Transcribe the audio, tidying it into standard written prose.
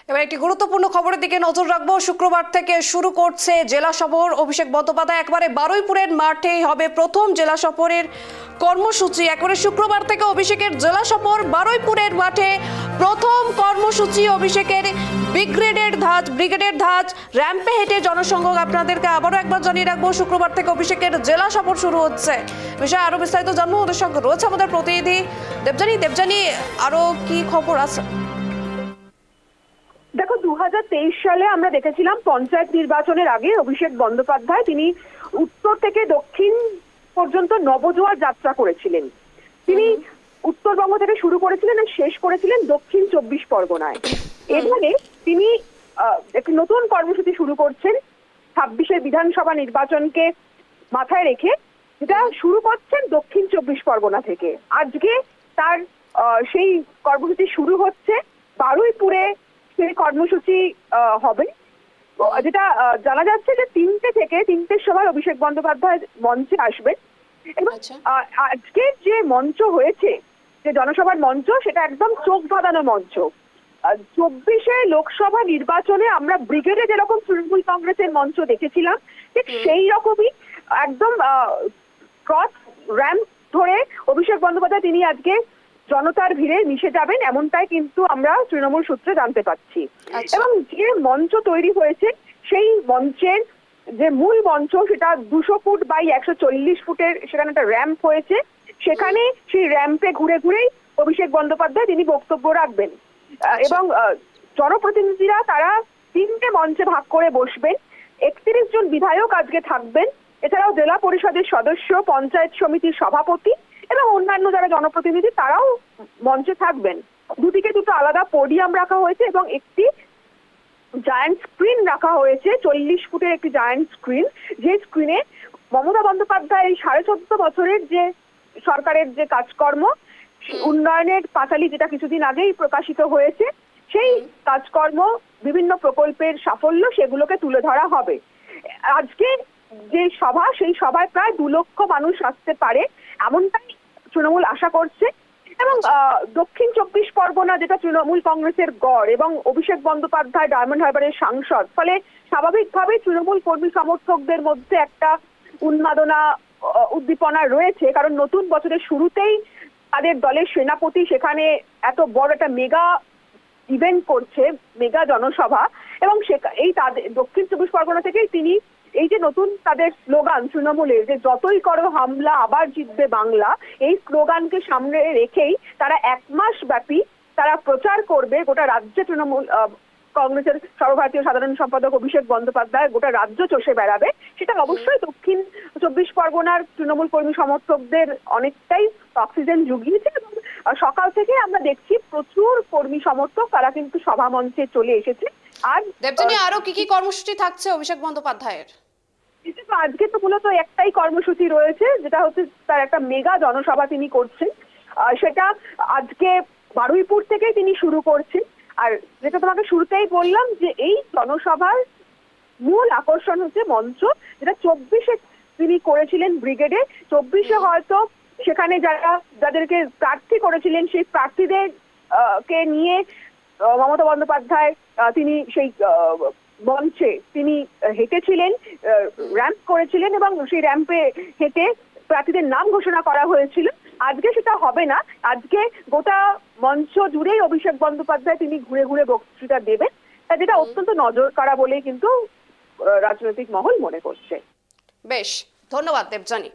এবার একটি গুরুত্বপূর্ণ খবরের দিকে নজর রাখবো। শুক্রবার থেকে শুরু করছে জেলা সফর অভিষেক বন্দ্যোপাধ্যায়। একবারে বারুইপুরের মাঠেই হবে প্রথম জেলা সফরের কর্মসূচি। একবারে শুক্রবার থেকে অভিষেকের জেলা সফর বারুইপুরের মাঠে প্রথম কর্মসূচি অভিষেকের। ব্রিগেডের ধাঁচ র্যাম্পে হেঁটে জনসংযোগ। আপনাদেরকে আবারও একবার জানিয়ে রাখবো, শুক্রবার থেকে অভিষেকের জেলা সফর শুরু হচ্ছে। বিষয়ে আরো বিস্তারিত জানবো, ওদের সঙ্গে রয়েছে আমাদের প্রতিনিধি দেবযানী। আরো কি খবর আছে? দেখো, 2023 সালে আমরা দেখেছিলাম পঞ্চায়েত নির্বাচনের আগে অভিষেক বন্দ্যোপাধ্যায় তিনি উত্তর থেকে দক্ষিণ পর্যন্ত নবজোয়ার যাত্রা করেছিলেন। তিনি উত্তরবঙ্গ থেকে শুরু করেছিলেন আর শেষ করেছিলেন দক্ষিণ 24 পরগনায়। এবারে তিনি একটি নতুন কর্মসূচি শুরু করছেন 26-এর বিধানসভা নির্বাচনকে মাথায় রেখে, যেটা শুরু করছেন দক্ষিণ 24 পরগনা থেকে। আজকে তার সেই কর্মসূচি শুরু হচ্ছে বারুইপুরে। সেই কর্মসূচি হবে, যেটা জানা যাচ্ছে যে 3টের সময় অভিষেক বন্দ্যোপাধ্যায় মঞ্চে আসবেন। এবং আজকের যে মঞ্চ হয়েছে, যে জনসভার মঞ্চ, সেটা একদম চোখ ধাঁধানো মঞ্চ। 24-এ লোকসভা নির্বাচনে আমরা ব্রিগেডে যেরকম তৃণমূল কংগ্রেসের মঞ্চ দেখেছিলাম, ঠিক সেই রকমই একদম ক্রস র্যাম্প ধরে অভিষেক বন্দ্যোপাধ্যায় তিনি আজকে জনতার ভিড়ে মিশে যাবেন, এমনটাই কিন্তু আমরা তৃণমূল সূত্রে জানতে পাচ্ছি। এবং যে মঞ্চ তৈরি হয়েছে, সেই মঞ্চের যে মূল মঞ্চ, সেটা 200 ফুট বাই 140 ফুটের সেখানে একটা র্যাম্প হয়েছে। সেখানে সেই র্যাম্পে ঘুরে ঘুরেই অভিষেক বন্দ্যোপাধ্যায় তিনি বক্তব্য রাখবেন। এবং জনপ্রতিনিধিরা তারা 3টে মঞ্চে ভাগ করে বসবেন। 31 জন বিধায়ক আজকে থাকবেন। এছাড়াও জেলা পরিষদের সদস্য, পঞ্চায়েত সমিতির সভাপতি এবং অন্যান্য যারা জনপ্রতিনিধি তারাও মঞ্চে থাকবেন। দুদিকে দুটো আলাদা পোডিয়াম রাখা হয়েছে এবং একটি জায়ান্ট স্ক্রিন রাখা হয়েছে, 40 ফুটের একটি জায়ান্ট স্ক্রিন, যে স্ক্রিনে মমতা বন্দ্যোপাধ্যায় এই 14.5 বছরের যে সরকারের যে কাজকর্ম, উন্নয়নের পাঁচালী, যেটা কিছুদিন আগেই প্রকাশিত হয়েছে, সেই কাজকর্ম, বিভিন্ন প্রকল্পের সাফল্য, সেগুলোকে তুলে ধরা হবে। আজকে যে সভা, সেই সভায় প্রায় 2 লক্ষ মানুষ আসতে পারে, এমনটাই তৃণমূল আশা করছে। এবং দক্ষিণ 24 পরগনা, যেটা তৃণমূল কংগ্রেসের গড়, এবং অভিষেক বন্দ্যোপাধ্যায় ডায়মন্ড হারবারের সাংসদ, ফলে স্বাভাবিকভাবেই তৃণমূল কর্মী সমর্থকদের মধ্যে একটা উন্মাদনা, উদ্দীপনা রয়েছে। কারণ নতুন বছরের শুরুতেই তাদের দলের সেনাপতি সেখানে এত বড় একটা মেগা ইভেন্ট করছে, মেগা জনসভা। এবং এই তাদের দক্ষিণ 24 পরগনা থেকেই তিনি এই যে নতুন তাদের স্লোগান তৃণমূলের, যে যতই করো হামলা আবার জিতবে বাংলা, এই স্লোগানকে সামনে রেখেই তারা 1 মাস ব্যাপী তারা প্রচার করবে। গোটা রাজ্যে তৃণমূল কংগ্রেসের সর্বভারতীয় সাধারণ সম্পাদক অভিষেক বন্দ্যোপাধ্যায় গোটা রাজ্য চষে বেড়াবে। সেটা অবশ্যই দক্ষিণ 24 পরগনার তৃণমূল কর্মী সমর্থকদের অনেকটাই অক্সিজেন জুগিয়েছে। এবং সকাল থেকে আমরা দেখছি প্রচুর কর্মী সমর্থক তারা কিন্তু সভা মঞ্চে চলে এসেছে। আর দেবযানী, আরো কি কি কর্মসূচি থাকছে অভিষেক বন্দ্যোপাধ্যায়ের? আজকে তো মূলত একটাই কর্মসূচি রয়েছে, যেটা হচ্ছে তার একটা মেগা জনসভা তিনি করছেন। সেটা আজকে বারুইপুর থেকে তিনি শুরু করছেন। আর যেটা তোমাকে শুরুতেই বললাম, যে এই জনসভার মূল আকর্ষণ হচ্ছে মঞ্চ, যেটা 24-এ তিনি করেছিলেন ব্রিগেডে। 24-এ হয়তো সেখানে যাদেরকে প্রার্থী করেছিলেন, সেই প্রার্থীদের কে নিয়ে মমতা বন্দ্যোপাধ্যায় তিনি সেই মঞ্চে তিনি হেঁটেছিলেন, র্যাম্প করেছিলেন, এবং সেই র্যাম্পে হেঁটে প্রার্থীদের নাম ঘোষণা করা হয়েছিল। আজকে সেটা হবে না। আজকে গোটা মঞ্চ জুড়েই অভিষেক বন্দ্যোপাধ্যায় তিনি ঘুরে ঘুরে বক্তৃতা দেবেন, যেটা অত্যন্ত নজর কাড়া বলেই কিন্তু রাজনৈতিক মহল মনে করছে। বেশ, ধন্যবাদ দেবযানী।